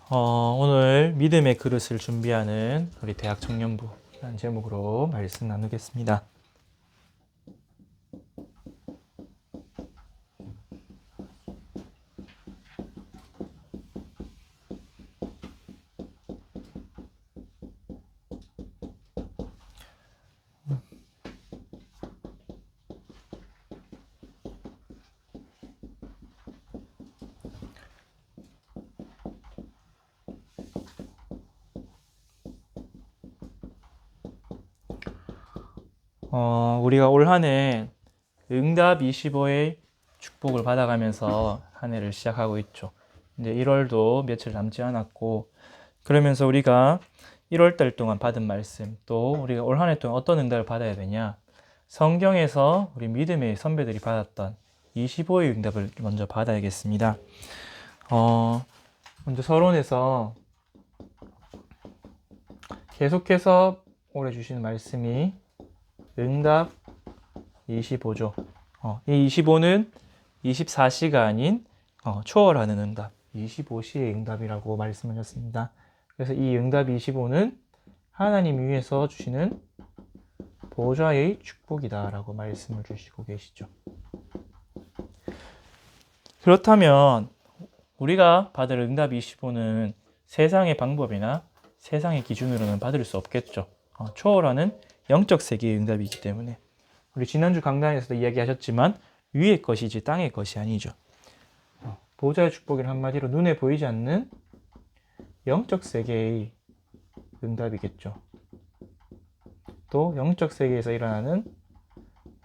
오늘 믿음의 그릇을 준비하는 우리 대학 청년부라는 제목으로 말씀 나누겠습니다. 우리가 올 한 해 응답 25의 축복을 받아가면서 한 해를 시작하고 있죠. 이제 1월도 며칠 남지 않았고, 그러면서 우리가 1월 달 동안 받은 말씀, 또 우리가 올 한 해 동안 어떤 응답을 받아야 되냐, 성경에서 우리 믿음의 선배들이 받았던 25의 응답을 먼저 받아야겠습니다. 먼저 서론에서 계속해서 올해 주시는 말씀이 응답 25죠. 이 25는 24시가 아닌 초월하는 응답, 25시의 응답이라고 말씀하셨습니다. 그래서 이 응답 25는 하나님 위에서 주시는 보좌의 축복이다라고 말씀을 주시고 계시죠. 그렇다면 우리가 받을 응답 25는 세상의 방법이나 세상의 기준으로는 받을 수 없겠죠. 초월하는 영적 세계의 응답이기 때문에. 우리 지난주 강단에서도 이야기하셨지만 위의 것이지 땅의 것이 아니죠. 보좌의 축복이란 한마디로 눈에 보이지 않는 영적 세계의 응답이겠죠. 또 영적 세계에서 일어나는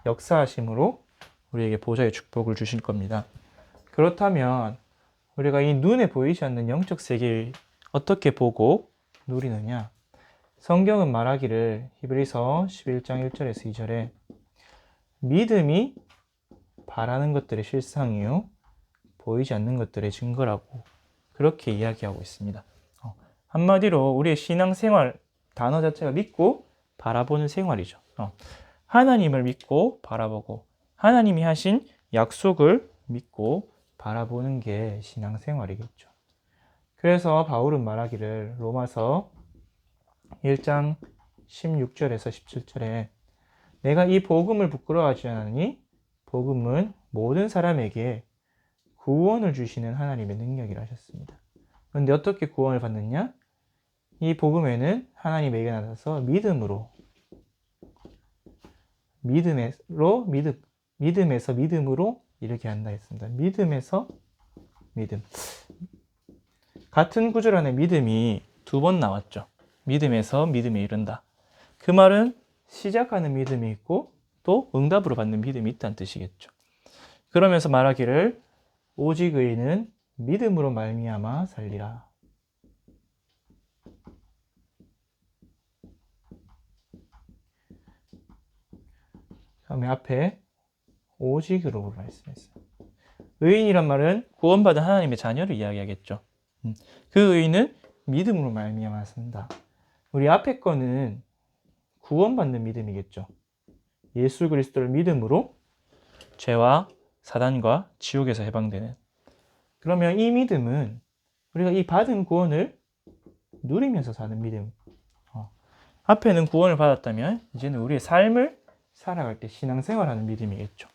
역사하심으로 우리에게 보좌의 축복을 주실 겁니다. 그렇다면 우리가 이 눈에 보이지 않는 영적 세계를 어떻게 보고 누리느냐? 성경은 말하기를 히브리서 11장 1절에서 2절에 믿음이 바라는 것들의 실상이요 보이지 않는 것들의 증거라고 그렇게 이야기하고 있습니다. 한마디로 우리의 신앙생활 단어 자체가 믿고 바라보는 생활이죠. 하나님을 믿고 바라보고 하나님이 하신 약속을 믿고 바라보는 게 신앙생활이겠죠. 그래서 바울은 말하기를 로마서 1장 16절에서 17절에 내가 이 복음을 부끄러워하지 않으니 복음은 모든 사람에게 구원을 주시는 하나님의 능력이라 하셨습니다. 그런데 어떻게 구원을 받느냐? 이 복음에는 하나님에게 나타나서 믿음에서 믿음으로 이르게 한다 했습니다. 믿음에서 믿음. 같은 구절 안에 믿음이 두 번 나왔죠. 믿음에서 믿음에 이른다. 그 말은 시작하는 믿음이 있고 또 응답으로 받는 믿음이 있다는 뜻이겠죠. 그러면서 말하기를 오직 의인은 믿음으로 말미암아 살리라. 다음에 앞에 오직으로 말씀했어요. 의인이란 말은 구원받은 하나님의 자녀를 이야기하겠죠. 그 의인은 믿음으로 말미암아 산다. 우리 앞에 거는 구원받는 믿음이겠죠. 예수 그리스도를 믿음으로 죄와 사단과 지옥에서 해방되는. 그러면 이 믿음은 우리가 이 받은 구원을 누리면서 사는 믿음. 앞에는 구원을 받았다면 이제는 우리의 삶을 살아갈 때 신앙생활하는 믿음이겠죠.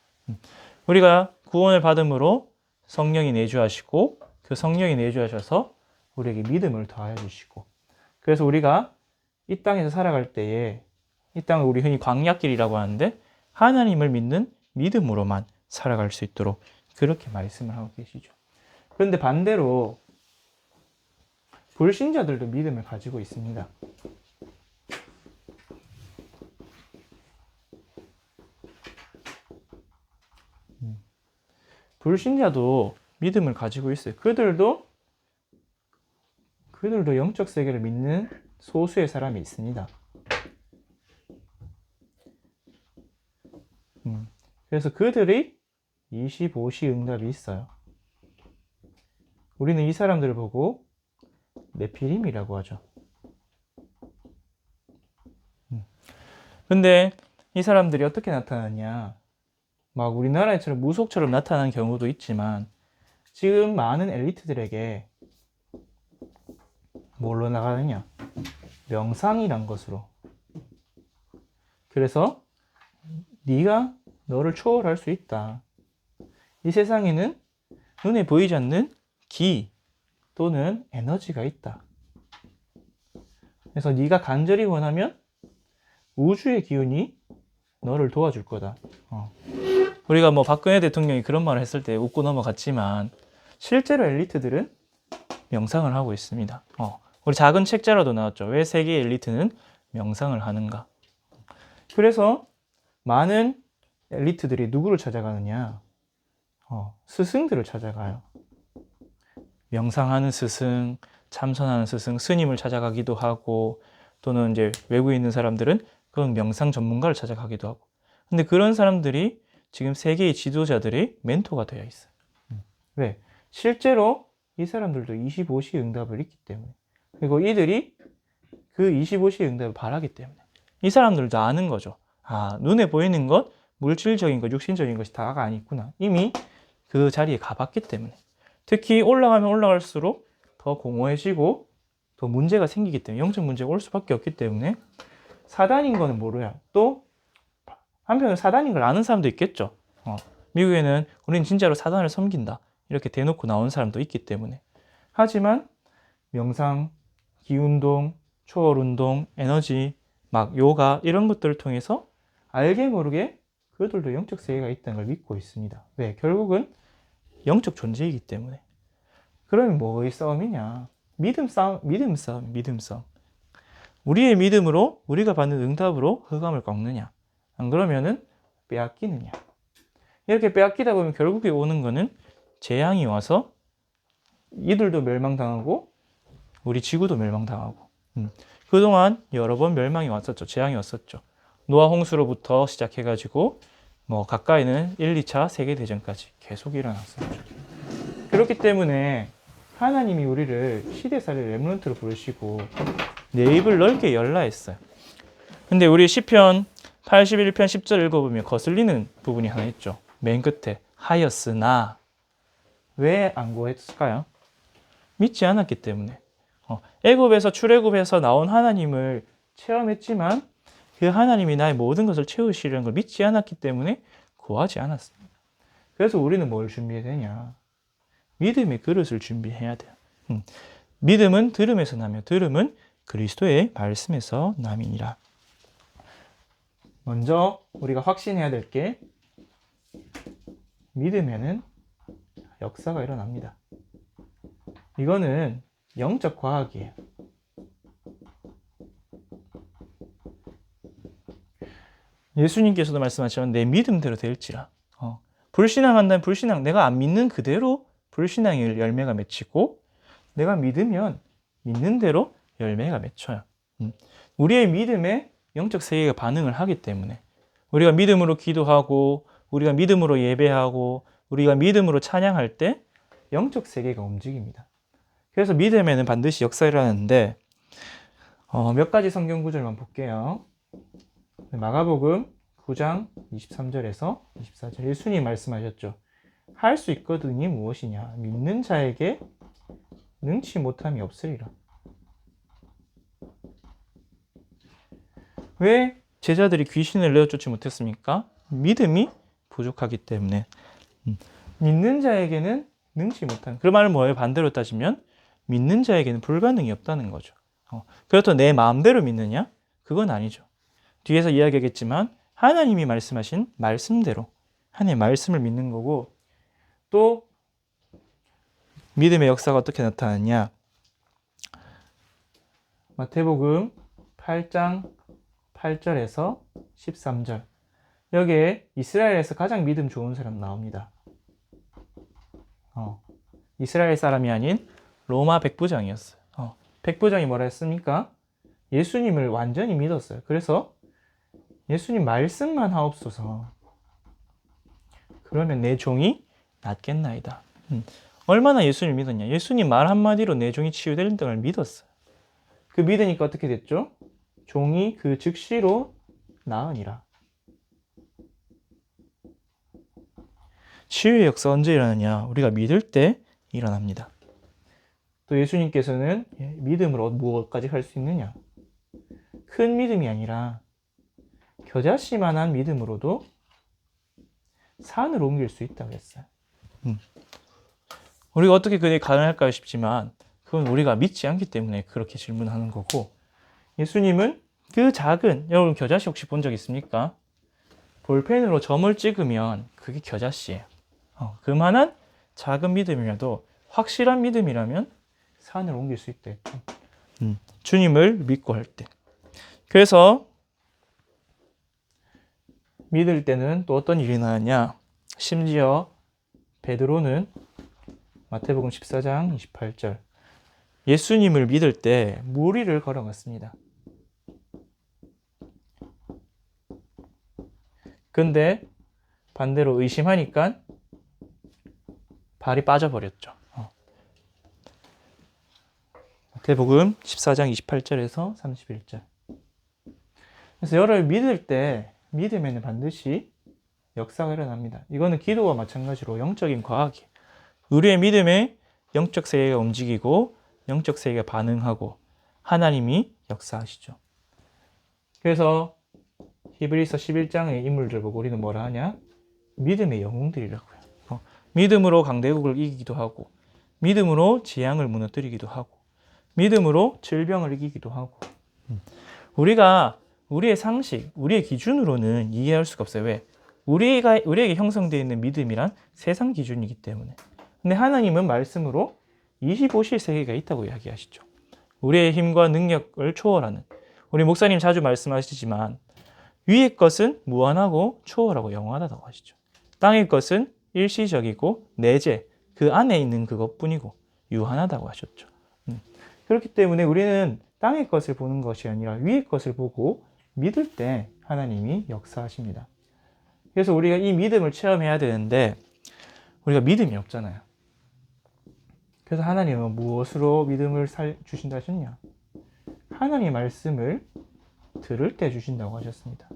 우리가 구원을 받음으로 성령이 내주하시고 그 성령이 내주하셔서 우리에게 믿음을 더하여 주시고 그래서 우리가 이 땅에서 살아갈 때에 이 땅을 우리 흔히 광야길이라고 하는데 하나님을 믿는 믿음으로만 살아갈 수 있도록 그렇게 말씀을 하고 계시죠. 그런데 반대로 불신자들도 믿음을 가지고 있습니다. 불신자도 믿음을 가지고 있어요. 그들도 영적 세계를 믿는 소수의 사람이 있습니다. 그래서 그들이 25시 응답이 있어요. 우리는 이 사람들을 보고 네피림이라고 하죠. 근데 이 사람들이 어떻게 나타나냐? 막 우리나라처럼 무속처럼 나타나는 경우도 있지만 지금 많은 엘리트들에게 뭘로 나가느냐? 명상이란 것으로. 그래서 네가 너를 초월할 수 있다. 이 세상에는 눈에 보이지 않는 기 또는 에너지가 있다. 그래서 네가 간절히 원하면 우주의 기운이 너를 도와줄 거다. 우리가 뭐 박근혜 대통령이 그런 말을 했을 때 웃고 넘어갔지만 실제로 엘리트들은 명상을 하고 있습니다. 우리 작은 책자라도 나왔죠. 왜 세계 엘리트는 명상을 하는가? 그래서 많은 엘리트들이 누구를 찾아가느냐? 스승들을 찾아가요. 명상하는 스승, 참선하는 스승, 스님을 찾아가기도 하고, 또는 이제 외국에 있는 사람들은 그런 명상 전문가를 찾아가기도 하고. 근데 그런 사람들이 지금 세계의 지도자들이 멘토가 되어 있어요. 왜? 실제로 이 사람들도 25시 응답을 있기 때문에. 그리고 이들이 그 25시 응답을 바라기 때문에. 이 사람들도 아는 거죠. 눈에 보이는 것, 물질적인 것, 육신적인 것이 다가 아니구나. 이미 그 자리에 가봤기 때문에. 특히 올라가면 올라갈수록 더 공허해지고 더 문제가 생기기 때문에, 영적 문제가 올 수밖에 없기 때문에 사단인 거는 모르야. 또 한편으로 사단인 걸 아는 사람도 있겠죠. 미국에는 우리는 진짜로 사단을 섬긴다 이렇게 대놓고 나온 사람도 있기 때문에. 하지만 명상, 기운동, 초월운동, 에너지, 막 요가 이런 것들을 통해서 알게 모르게 그들도 영적 세계가 있다는 걸 믿고 있습니다. 왜? 결국은 영적 존재이기 때문에. 그러면 뭐의 싸움이냐? 믿음 싸움, 믿음 싸움, 믿음 싸움. 우리의 믿음으로 우리가 받는 응답으로 흑암을 꺾느냐? 안 그러면은 빼앗기느냐? 이렇게 빼앗기다 보면 결국에 오는 거는 재앙이 와서 이들도 멸망당하고 우리 지구도 멸망당하고. 그동안 여러 번 멸망이 왔었죠. 재앙이 왔었죠. 노아 홍수로부터 시작해가지고 뭐 가까이는 1, 2차 세계대전까지 계속 일어났었죠. 그렇기 때문에 하나님이 우리를 시대살이 렘넌트로 부르시고 내 입을 넓게 열라 했어요. 근데 우리 시편 81편 10절 읽어보면 거슬리는 부분이 하나 있죠. 맨 끝에 하였으나 왜 안 구했을까요? 믿지 않았기 때문에. 애굽에서 출애굽해서 나온 하나님을 체험했지만 그 하나님이 나의 모든 것을 채우시려는 걸 믿지 않았기 때문에 구하지 않았습니다. 그래서 우리는 뭘 준비해야 되냐? 믿음의 그릇을 준비해야 돼요. 믿음은 들음에서 나며 들음은 그리스도의 말씀에서 남이니라. 먼저 우리가 확신해야 될 게 믿으면은 역사가 일어납니다. 이거는 영적 과학이에요. 예수님께서도 말씀하셨지만 내 믿음대로 될지라. 불신앙한다면 불신앙, 내가 안 믿는 그대로 불신앙의 열매가 맺히고 내가 믿으면 믿는 대로 열매가 맺혀요. 우리의 믿음에 영적 세계가 반응을 하기 때문에 우리가 믿음으로 기도하고 우리가 믿음으로 예배하고 우리가 믿음으로 찬양할 때 영적 세계가 움직입니다. 그래서 믿음에는 반드시 역사가 일어나는데 몇 가지 성경 구절만 볼게요. 마가복음 9장 23절에서 24절 예수님 말씀하셨죠. 할 수 있거든이 무엇이냐? 믿는 자에게 능치 못함이 없으리라. 왜 제자들이 귀신을 내어쫓지 못했습니까? 믿음이 부족하기 때문에. 믿는 자에게는 능치 못함. 그 말은 뭐예요? 반대로 따지면 믿는 자에게는 불가능이 없다는 거죠. 그렇다고 내 마음대로 믿느냐? 그건 아니죠. 뒤에서 이야기하겠지만 하나님이 말씀하신 말씀대로 하나님의 말씀을 믿는 거고, 또 믿음의 역사가 어떻게 나타나냐? 마태복음 8장 8절에서 13절 여기에 이스라엘에서 가장 믿음 좋은 사람 나옵니다. 이스라엘 사람이 아닌 로마 백부장이었어요. 백부장이 뭐라 했습니까? 예수님을 완전히 믿었어요. 그래서 예수님 말씀만 하옵소서. 그러면 내 종이 낫겠나이다. 얼마나 예수님을 믿었냐? 예수님 말 한마디로 내 종이 치유될 걸 믿었어요. 그 믿으니까 어떻게 됐죠? 종이 그 즉시로 나으니라. 치유의 역사 언제 일어나냐? 우리가 믿을 때 일어납니다. 또 예수님께서는 믿음으로 무엇까지 할 수 있느냐? 큰 믿음이 아니라 겨자씨만한 믿음으로도 산을 옮길 수 있다고 했어요. 우리가 어떻게 그게 가능할까 싶지만 그건 우리가 믿지 않기 때문에 그렇게 질문하는 거고, 예수님은 그 작은, 여러분 겨자씨 혹시 본 적 있습니까? 볼펜으로 점을 찍으면 그게 겨자씨예요. 그만한 작은 믿음이라도 확실한 믿음이라면 산을 옮길 수 있다 했죠. 주님을 믿고 할 때. 그래서 믿을 때는 또 어떤 일이 나왔냐? 심지어 베드로는 마태복음 14장 28절 예수님을 믿을 때 물 위를 걸어갔습니다. 근데 반대로 의심하니까 발이 빠져버렸죠. 마태복음 14장 28절에서 31절. 그래서 여러분 믿을 때 믿음에는 반드시 역사가 일어납니다. 이거는 기도와 마찬가지로 영적인 과학이에요. 우리의 믿음에 영적 세계가 움직이고 영적 세계가 반응하고 하나님이 역사하시죠. 그래서 히브리서 11장의 인물들 보고 우리는 뭐라 하냐? 믿음의 영웅들이라고요. 믿음으로 강대국을 이기기도 하고, 믿음으로 재앙을 무너뜨리기도 하고, 믿음으로 질병을 이기기도 하고. 우리가 우리의 상식, 우리의 기준으로는 이해할 수가 없어요. 왜? 우리에게 형성되어 있는 믿음이란 세상 기준이기 때문에. 근데 하나님은 말씀으로 25실 세계가 있다고 이야기하시죠. 우리의 힘과 능력을 초월하는. 우리 목사님 자주 말씀하시지만 위의 것은 무한하고 초월하고 영원하다고 하시죠. 땅의 것은 일시적이고 내재, 그 안에 있는 그것뿐이고 유한하다고 하셨죠. 그렇기 때문에 우리는 땅의 것을 보는 것이 아니라 위의 것을 보고 믿을 때 하나님이 역사하십니다. 그래서 우리가 이 믿음을 체험해야 되는데 우리가 믿음이 없잖아요. 그래서 하나님은 무엇으로 믿음을 주신다 하셨냐? 하나님의 말씀을 들을 때 주신다고 하셨습니다.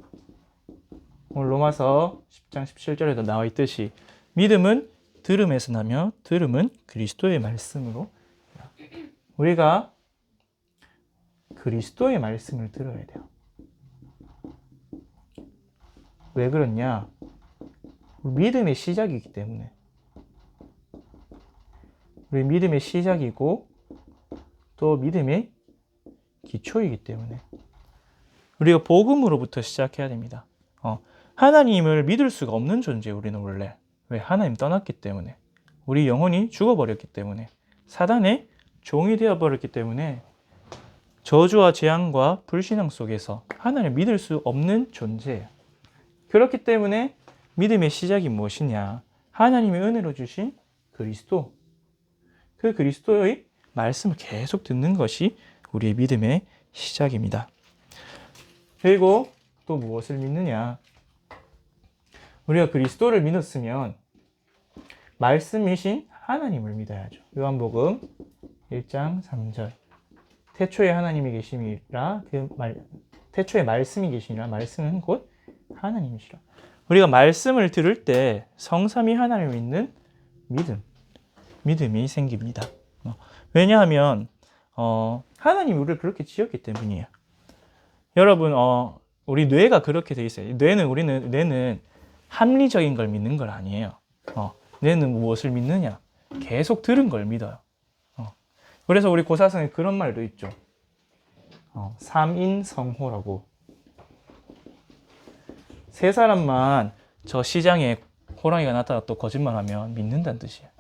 오늘 로마서 10장 17절에도 나와 있듯이 믿음은 들음에서 나며 들음은 그리스도의 말씀으로. 우리가 그리스도의 말씀을 들어야 돼요. 왜 그렇냐? 믿음의 시작이기 때문에. 우리 믿음의 시작이고 또 믿음의 기초이기 때문에 우리가 복음으로부터 시작해야 됩니다. 하나님을 믿을 수가 없는 존재예요. 우리는 원래. 왜? 하나님 떠났기 때문에. 우리 영혼이 죽어버렸기 때문에. 사단의 종이 되어버렸기 때문에 저주와 재앙과 불신앙 속에서 하나님을 믿을 수 없는 존재예요. 그렇기 때문에 믿음의 시작이 무엇이냐? 하나님의 은혜로 주신 그리스도. 그 그리스도의 말씀을 계속 듣는 것이 우리의 믿음의 시작입니다. 그리고 또 무엇을 믿느냐? 우리가 그리스도를 믿었으면 말씀이신 하나님을 믿어야죠. 요한복음 1장 3절. 태초에 하나님이 계심이라 태초에 말씀이 계시니라 말씀은 곧 하나님이시라. 우리가 말씀을 들을 때 성삼위 하나님을 믿는 믿음이 생깁니다. 왜냐하면 하나님이 우리를 그렇게 지었기 때문이에요. 여러분 우리 뇌가 그렇게 돼 있어요. 뇌는 합리적인 걸 믿는 걸 아니에요. 뇌는 무엇을 믿느냐? 계속 들은 걸 믿어요. 그래서 우리 고사성에 그런 말도 있죠. 삼인성호라고. 세 사람만 저 시장에 호랑이가 나타나 또 거짓말하면 믿는다는 뜻이에요.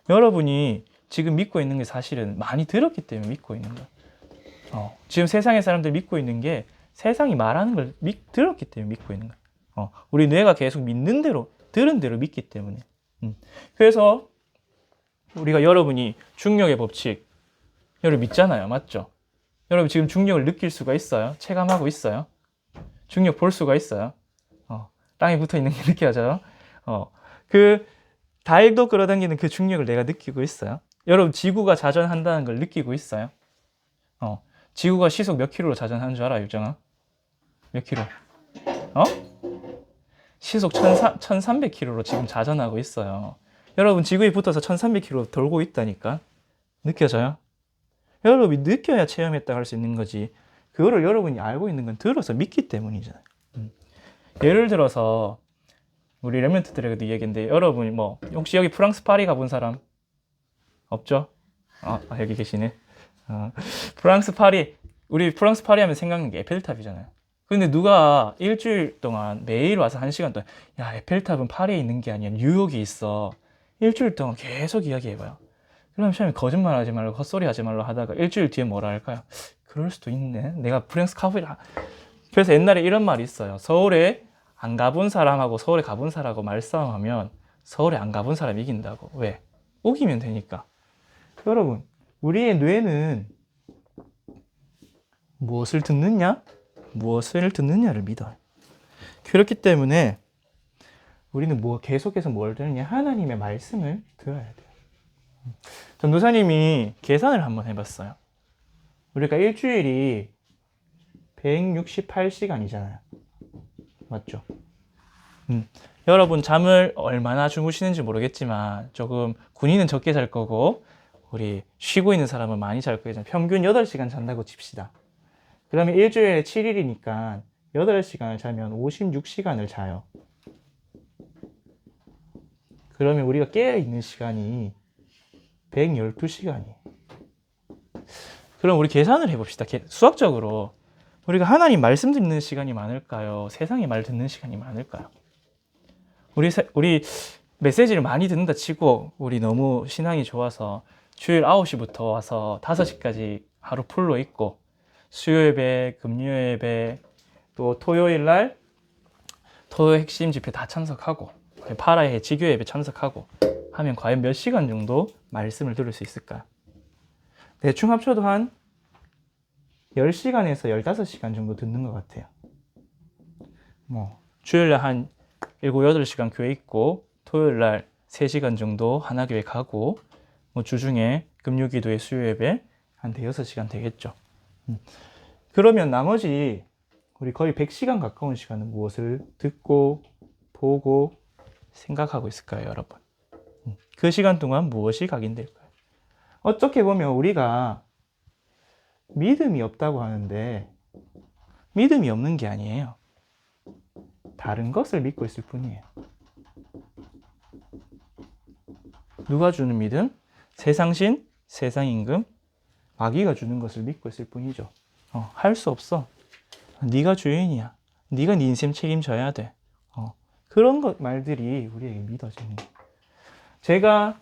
여러분이 지금 믿고 있는 게 사실은 많이 들었기 때문에 믿고 있는 거예요. 지금 세상의 사람들 믿고 있는 게 세상이 말하는 걸 들었기 때문에 믿고 있는 거예요. 우리 뇌가 계속 믿는 대로, 들은 대로 믿기 때문에. 그래서 우리가 여러분이 중력의 법칙, 여러분 믿잖아요. 맞죠? 여러분 지금 중력을 느낄 수가 있어요? 체감하고 있어요? 중력 볼 수가 있어요? 땅에 붙어 있는 게 느껴져요? 그 달도 끌어당기는 그 중력을 내가 느끼고 있어요? 여러분 지구가 자전한다는 걸 느끼고 있어요? 지구가 시속 몇 킬로로 자전하는 줄 알아요, 유정아? 몇 킬로? 시속 1300킬로로 지금 자전하고 있어요. 여러분 지구에 붙어서 1300킬로 돌고 있다니까. 느껴져요? 여러분이 느껴야 체험했다고 할 수 있는 거지. 그거를 여러분이 알고 있는 건 들어서 믿기 때문이잖아요. 예를 들어서 우리 레멘트들에게도 얘기인데, 여러분이 뭐 혹시 여기 프랑스 파리 가본 사람 없죠? 여기 계시네. 프랑스 파리, 우리 프랑스 파리 하면 생각나는 게 에펠탑이잖아요. 근데 누가 일주일 동안 매일 와서 1시간 동안, 야, 에펠탑은 파리에 있는 게 아니야, 뉴욕에 있어, 일주일 동안 계속 이야기해봐요. 그럼 처음에 거짓말 하지 말고 헛소리 하지 말고 하다가 일주일 뒤에 뭐라 할까요? 그럴 수도 있네, 내가 프랑스 가보라. 그래서 옛날에 이런 말이 있어요. 서울에 안 가본 사람하고 서울에 가본 사람하고 말싸움하면 서울에 안 가본 사람이 이긴다고. 왜? 우기면 되니까. 여러분, 우리의 뇌는 무엇을 듣느냐? 무엇을 듣느냐를 믿어요. 그렇기 때문에 우리는 계속해서 뭘 들느냐? 하나님의 말씀을 들어야 돼요. 전도사님이 계산을 한번 해봤어요. 우리가 일주일이 168시간이잖아요. 맞죠? 여러분 잠을 얼마나 주무시는지 모르겠지만 조금 군인은 적게 잘 거고 우리 쉬고 있는 사람은 많이 잘 거예요. 평균 8시간 잔다고 칩시다. 그러면 일주일에 7일이니까 8시간을 자면 56시간을 자요. 그러면 우리가 깨어있는 시간이 112시간이에요. 그럼 우리 계산을 해봅시다. 수학적으로 우리가 하나님 말씀 듣는 시간이 많을까요? 세상의 말 듣는 시간이 많을까요? 우리 메시지를 많이 듣는다 치고 우리 너무 신앙이 좋아서 주일 9시부터 와서 5시까지 하루 풀로 있고 수요 예배, 금요 예배, 또 토요일 날 토요 핵심 집회 다 참석하고 파라의 지교 예배 참석하고 하면 과연 몇 시간 정도 말씀을 들을 수 있을까요? 대충 합쳐도 한 10시간에서 15시간 정도 듣는 것 같아요. 주일날 한 7, 8시간 교회 있고 토요일날 3시간 정도 하나교회 가고 주중에 금요기도회 수요 예배 한 6시간 되겠죠. 그러면 나머지 우리 거의 100시간 가까운 시간은 무엇을 듣고 보고 생각하고 있을까요, 여러분? 그 시간 동안 무엇이 각인될까요? 어떻게 보면 우리가 믿음이 없다고 하는데 믿음이 없는 게 아니에요. 다른 것을 믿고 있을 뿐이에요. 누가 주는 믿음? 세상신, 세상임금, 마귀가 주는 것을 믿고 있을 뿐이죠. 할 수 없어. 네가 주인이야. 네가 네 인생 책임져야 돼. 그런 말들이 우리에게 믿어지는 거예요. 제가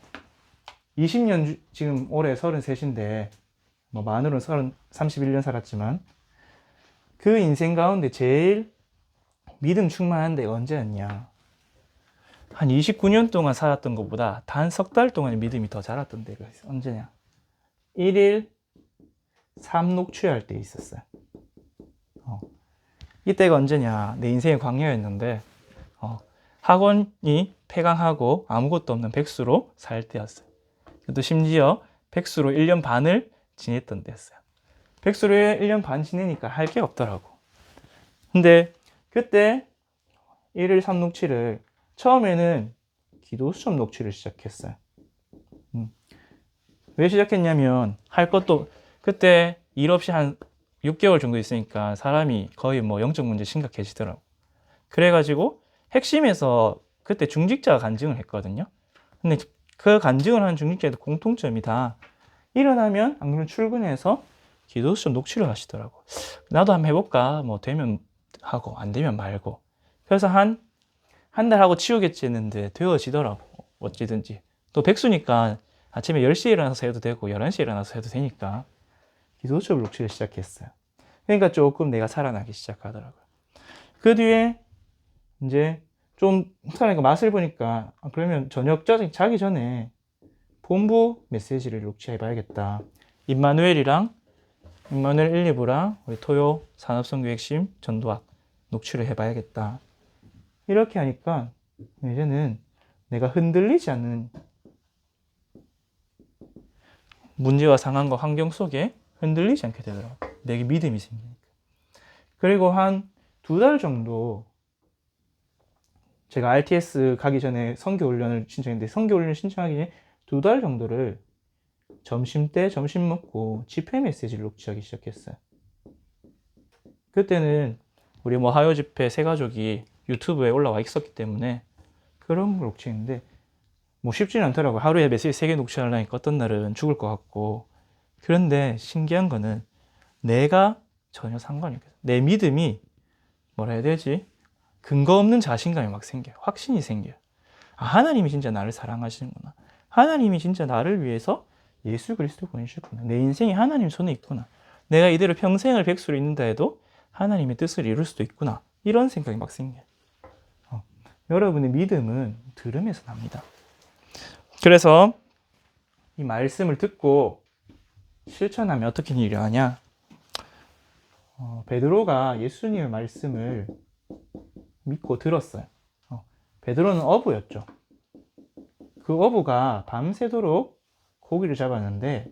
20년, 지금 올해 33인데 만으로는 31년 살았지만 그 인생 가운데 제일 믿음 충만한 데가 언제였냐? 한 29년 동안 살았던 것보다 단 석 달 동안 믿음이 더 자랐던 데가 있어요. 언제냐? 1일 3녹취할 때 있었어요. 이때가 언제냐? 내 인생의 광야였는데 학원이 폐강하고 아무것도 없는 백수로 살 때였어요. 또 심지어 백수로 1년 반을 지냈던 때였어요. 백수로 1년 반 지내니까 할 게 없더라고. 근데 그때 1일 3녹취를 처음에는 기도 수업 녹취를 시작했어요. 왜 시작했냐면 할 것도 그때 일 없이 한 6개월 정도 있으니까 사람이 거의 영적 문제 심각해지더라고. 그래가지고 핵심에서 그때 중직자가 간증을 했거든요. 근데 그 간증을 한 중직자에도 공통점이 다 일어나면 안 그러면 출근해서 기도 수업 녹취를 하시더라고. 나도 한번 해볼까? 되면 하고 안 되면 말고. 그래서 한 달 하고 치우겠지 했는데 되어지더라고. 어찌든지. 또 백수니까 아침에 10시에 일어나서 해도 되고 11시에 일어나서 해도 되니까 기도 수업 녹취를 시작했어요. 그러니까 조금 내가 살아나기 시작하더라고요. 그 뒤에 이제 좀 살아나니까 맛을 보니까 그러면 저녁 자기 전에 본부 메시지를 녹취해봐야겠다. 임마누엘 1, 2부랑 우리 토요 산업선교 핵심 전도학 녹취를 해봐야겠다. 이렇게 하니까 이제는 내가 흔들리지 않는 문제와 상황과 환경 속에 흔들리지 않게 되더라고요. 내게 믿음이 생기니까. 그리고 한 2달 정도 제가 RTS 가기 전에 선교훈련을 신청했는데 선교훈련을 신청하기 전에 2달 정도를 점심 때 점심 먹고 집회 메시지를 녹취하기 시작했어요. 그때는 우리 뭐 하요 집회 세 가족이 유튜브에 올라와 있었기 때문에 그런 걸 녹취했는데 뭐 쉽지는 않더라고요. 하루에 메시지 3개 녹취하려니까 어떤 날은 죽을 것 같고. 그런데 신기한 거는 내가 전혀 상관이 없어요. 내 믿음이 뭐라 해야 되지? 근거 없는 자신감이 막 생겨요. 확신이 생겨요. 아, 하나님이 진짜 나를 사랑하시는구나. 하나님이 진짜 나를 위해서 예수 그리스도 보내셨구나. 내 인생이 하나님 손에 있구나. 내가 이대로 평생을 백수로 있는다 해도 하나님의 뜻을 이룰 수도 있구나. 이런 생각이 막 생겨요. 여러분의 믿음은 들음에서 납니다. 그래서 이 말씀을 듣고 실천하면 어떻게 일이 하냐? 베드로가 예수님의 말씀을 믿고 들었어요. 베드로는 어부였죠. 그 어부가 밤새도록 고기를 잡았는데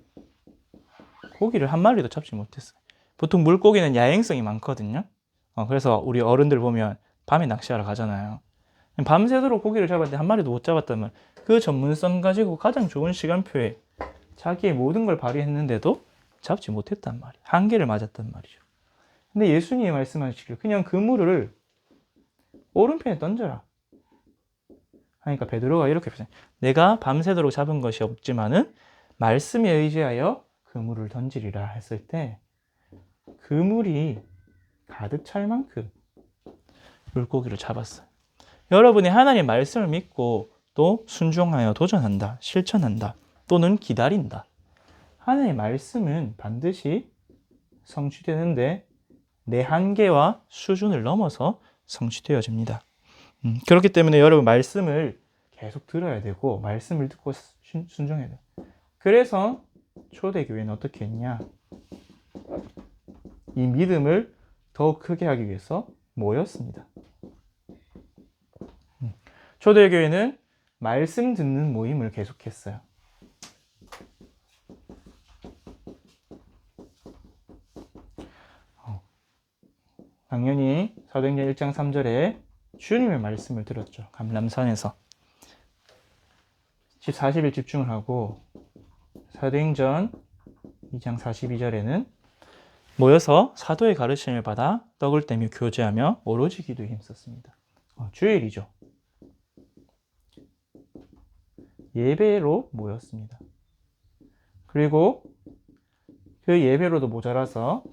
고기를 한 마리도 잡지 못했어요. 보통 물고기는 야행성이 많거든요. 그래서 우리 어른들 보면 밤에 낚시하러 가잖아요. 밤새도록 고기를 잡았는데 한 마리도 못 잡았다면 그 전문성 가지고 가장 좋은 시간표에 자기의 모든 걸 발휘했는데도 잡지 못했단 말이에요. 한계를 맞았단 말이죠. 근데 예수님이 말씀하시기를 그냥 그물을 오른편에 던져라 하니까 베드로가 이렇게 표현해요. 내가 밤새도록 잡은 것이 없지만은 말씀에 의지하여 그물을 던지리라 했을 때 그물이 가득 찰 만큼 물고기를 잡았어요. 여러분이 하나님의 말씀을 믿고 또 순종하여 도전한다, 실천한다, 또는 기다린다. 하나님의 말씀은 반드시 성취되는데 내 한계와 수준을 넘어서 성취되어집니다. 그렇기 때문에 여러분 말씀을 계속 들어야 되고 말씀을 듣고 순종해야 돼요. 그래서 초대교회는 어떻게 했냐? 이 믿음을 더욱 크게 하기 위해서 모였습니다. 초대교회는 말씀 듣는 모임을 계속했어요. 당연히 사도행전 1장 3절에 주님의 말씀을 들었죠. 감람산에서 40일 집중을 하고 사도행전 2장 42절에는 모여서 사도의 가르침을 받아 떡을 떼며 교제하며 오로지 기도에 힘썼습니다. 주일이죠. 예배로 모였습니다. 그리고 그 예배로도 모자라서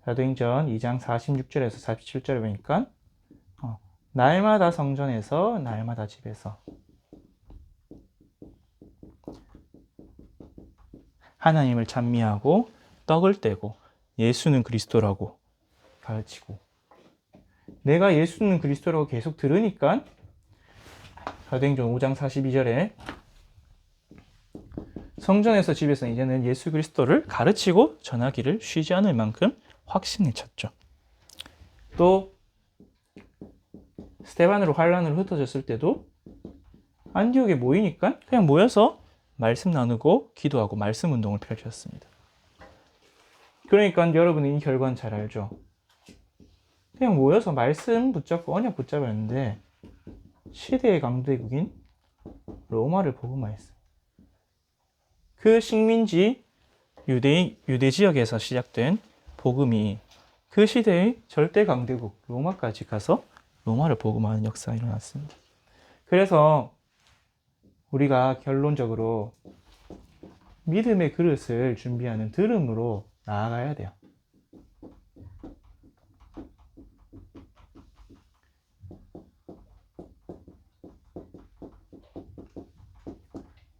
사도행전 2장 46절에서 47절에 보니까 날마다 성전에서 날마다 집에서 하나님을 찬미하고 떡을 떼고 예수는 그리스도라고 가르치고 내가 예수는 그리스도라고 계속 들으니까 사도행전 5장 42절에 성전에서 집에서 이제는 예수 그리스도를 가르치고 전하기를 쉬지 않을 만큼 확신에 찼죠. 또 스데반으로 환란으로 흩어졌을 때도 안디옥에 모이니까 그냥 모여서 말씀 나누고 기도하고 말씀 운동을 펼쳤습니다. 그러니까 여러분이 이 결과는 잘 알죠. 그냥 모여서 말씀 붙잡고 언약 붙잡았는데 시대의 강대국인 로마를 복음화했어요. 그 식민지 유대 지역에서 시작된 복음이 그 시대의 절대 강대국 로마까지 가서 로마를 복음화하는 역사가 일어났습니다. 그래서 우리가 결론적으로 믿음의 그릇을 준비하는 들음으로 나아가야 돼요.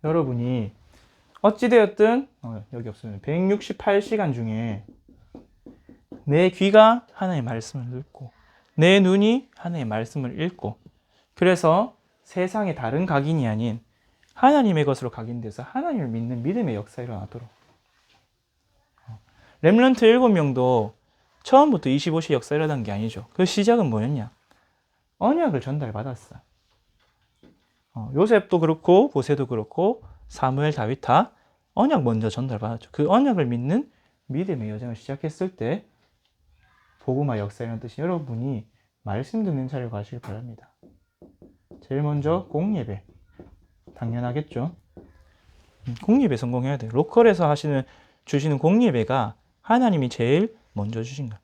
여러분이 어찌되었든 여기 없으면 168시간 중에 내 귀가 하나님의 말씀을 듣고 내 눈이 하나님의 말씀을 읽고 그래서 세상의 다른 각인이 아닌 하나님의 것으로 각인돼서 하나님을 믿는 믿음의 역사가 일어나도록 렘넌트 7명도 처음부터 25시 역사 일어난 게 아니죠. 그 시작은 뭐였냐? 언약을 전달받았어요. 요셉도 그렇고 보세도 그렇고 사무엘 다윗 다 언약 먼저 전달받았죠. 그 언약을 믿는 믿음의 여정을 시작했을 때 복음화 역사라는 뜻이 여러분이 말씀 듣는 자리를 가시길 바랍니다. 제일 먼저 공예배 당연하겠죠. 공예배 성공해야 돼요. 로컬에서 주시는 공예배가 하나님이 제일 먼저 주신 거야.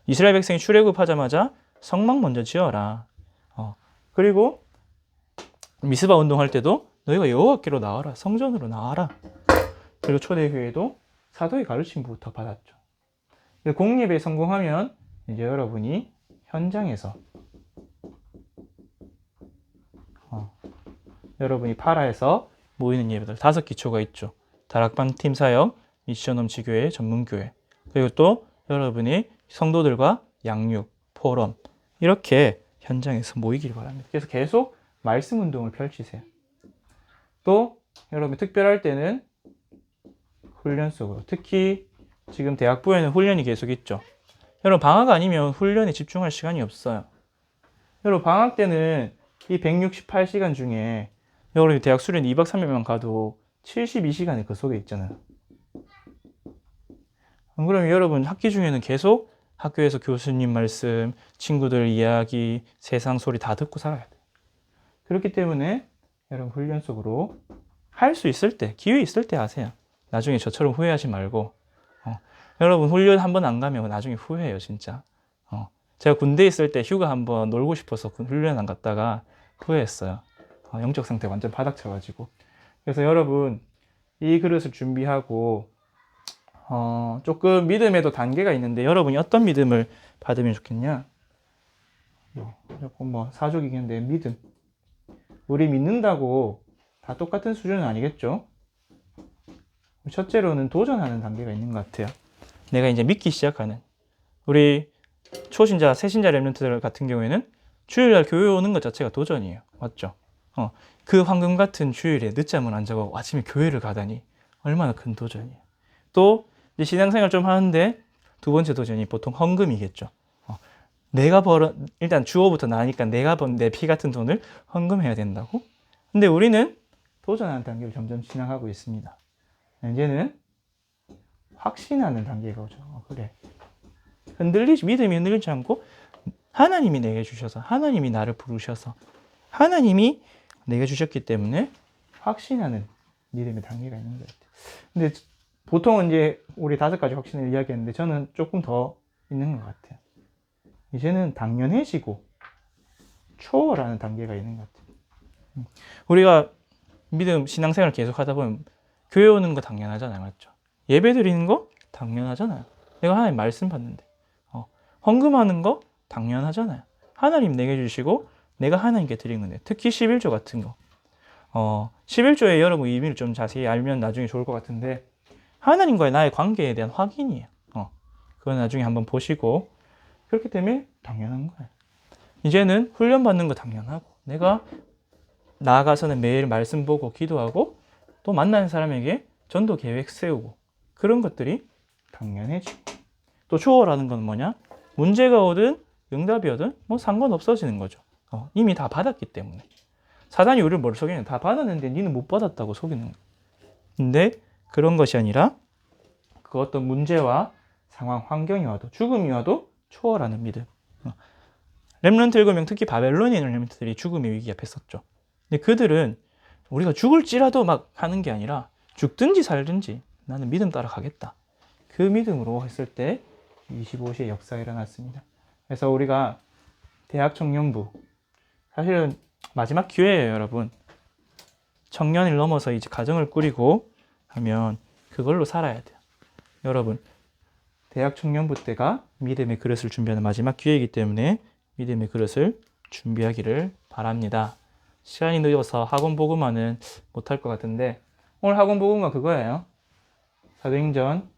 이스라엘 백성이 출애굽하자마자 성막 먼저 지어라. 그리고 미스바 운동할 때도 너희가 여호와께로 나와라. 성전으로 나와라. 그리고 초대교회도 사도의 가르침부터 받았죠. 공예배에 성공하면 이제 여러분이 현장에서 여러분이 파라에서 모이는 예배들 5기초가 있죠. 다락방 팀 사역, 미션홈 지교회, 전문교회, 그리고 또 여러분이 성도들과 양육, 포럼 이렇게 현장에서 모이길 바랍니다. 그래서 계속 말씀 운동을 펼치세요. 또 여러분 특별할 때는 훈련 속으로, 특히 지금 대학부에는 훈련이 계속 있죠. 여러분 방학 아니면 훈련에 집중할 시간이 없어요. 여러분 방학 때는 이 168시간 중에 여러분 대학 수련 2박 3일만 가도 72시간이 그 속에 있잖아요. 그러면 여러분 학기 중에는 계속 학교에서 교수님 말씀, 친구들 이야기, 세상 소리 다 듣고 살아야 돼요. 그렇기 때문에 여러분 훈련 속으로 할 수 있을 때, 기회 있을 때 하세요. 나중에 저처럼 후회하지 말고. 여러분 훈련 한번 안 가면 나중에 후회해요, 진짜. 제가 군대에 있을 때 휴가 한번 놀고 싶어서 훈련 안 갔다가 후회했어요. 영적 상태 완전 바닥쳐가지고. 그래서 여러분 이 그릇을 준비하고 조금 믿음에도 단계가 있는데 여러분이 어떤 믿음을 받으면 좋겠냐? 조금 사족이겠는데 믿음. 우리 믿는다고 다 똑같은 수준은 아니겠죠? 첫째로는 도전하는 단계가 있는 것 같아요. 내가 이제 믿기 시작하는. 우리 초신자, 새신자 렘넌트들 같은 경우에는 주일날 교회 오는 것 자체가 도전이에요. 맞죠? 그 황금 같은 주일에 늦잠을 안 자고 아침에 교회를 가다니 얼마나 큰 도전이에요. 또 이제 신앙생활 좀 하는데 두 번째 도전이 보통 헌금이겠죠. 내가 일단 주어부터 나니까 내가 번 내 피 같은 돈을 헌금해야 된다고? 근데 우리는 도전하는 단계를 점점 지나가고 있습니다. 이제는 확신하는 단계가 오죠. 그래. 믿음이 흔들리지 않고 하나님이 내게 주셔서, 하나님이 나를 부르셔서, 하나님이 내게 주셨기 때문에 확신하는 믿음의 단계가 있는 것 같아요. 근데 보통은 이제 우리 5가지 확신을 이야기했는데 저는 조금 더 있는 것 같아요. 이제는 당연해지고 초월하는 단계가 있는 것 같아요. 우리가 믿음, 신앙생활 계속 하다 보면 교회 오는 거 당연하잖아요. 맞죠? 예배 드리는 거 당연하잖아요. 내가 하나님 말씀 받는데. 헌금하는 거 당연하잖아요. 하나님 내게 주시고 내가 하나님께 드린 건데. 특히 11조 같은 거. 11조의 여러분 의미를 좀 자세히 알면 나중에 좋을 것 같은데 하나님과의 나의 관계에 대한 확인이에요. 그건 나중에 한번 보시고 그렇기 때문에 당연한 거예요. 이제는 훈련받는 거 당연하고 내가 나아가서는 매일 말씀 보고 기도하고 또 만나는 사람에게 전도 계획 세우고 그런 것들이 당연해지고 또 초월하는 건 뭐냐? 문제가 오든 응답이 오든 상관없어지는 거죠. 이미 다 받았기 때문에. 사단이 우리를 뭘 속이냐? 다 받았는데 니는 못 받았다고 속이는 거예요. 근데 그런 것이 아니라 그 어떤 문제와 상황, 환경이 와도 죽음이 와도 초월하는 믿음. 렘넌트 7명 특히 바벨론에 있는 렘넌트들이 죽음의 위기 앞에 섰죠. 근데 그들은 우리가 죽을지라도 막 하는 게 아니라 죽든지 살든지 나는 믿음 따라 가겠다. 그 믿음으로 했을 때 25시의 역사가 일어났습니다. 그래서 우리가 대학 청년부 사실은 마지막 기회예요, 여러분. 청년을 넘어서 이제 가정을 꾸리고 하면 그걸로 살아야 돼요. 여러분, 대학 청년부 때가 믿음의 그릇을 준비하는 마지막 기회이기 때문에 믿음의 그릇을 준비하기를 바랍니다. 시간이 늦어서 학원 보고만은 못할 것 같은데 오늘 학원 보고가 그거예요. 사도행전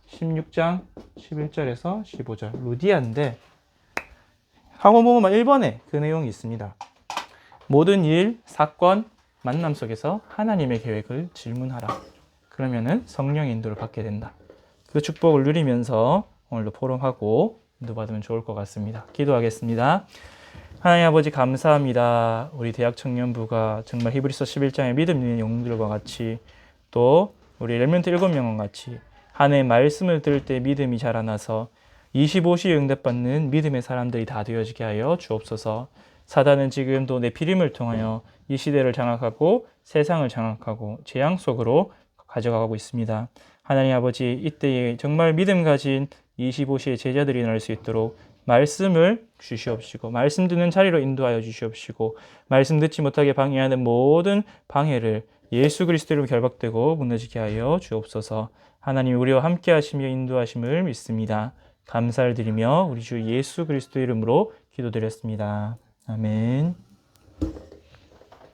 16장 11절에서 15절 루디아인데 학원 보고만 1번에 그 내용이 있습니다. 모든 일, 사건, 만남 속에서 하나님의 계획을 질문하라. 그러면은 성령의 인도를 받게 된다. 그 축복을 누리면서 오늘도 포럼하고 인도받으면 좋을 것 같습니다. 기도하겠습니다. 하나님 아버지 감사합니다. 우리 대학 청년부가 정말 히브리서 11장의 믿음 있는 영웅들과 같이 또 우리 렘넌트 7명과 같이 하나님의 말씀을 들을 때 믿음이 자라나서 25시에 응답받는 믿음의 사람들이 다 되어지게 하여 주옵소서. 사단은 지금도 네피림을 통하여 이 시대를 장악하고 세상을 장악하고 재앙 속으로 가져가고 있습니다. 하나님 아버지, 이때에 정말 믿음 가진 25세의 제자들이 날 수 있도록 말씀을 주시옵시고, 말씀 듣는 자리로 인도하여 주시옵시고, 말씀 듣지 못하게 방해하는 모든 방해를 예수 그리스도로 결박되고 무너지게 하여 주옵소서. 하나님, 우리와 함께 하시며 인도하심을 믿습니다. 감사를 드리며 우리 주 예수 그리스도 이름으로 기도드렸습니다. 아멘.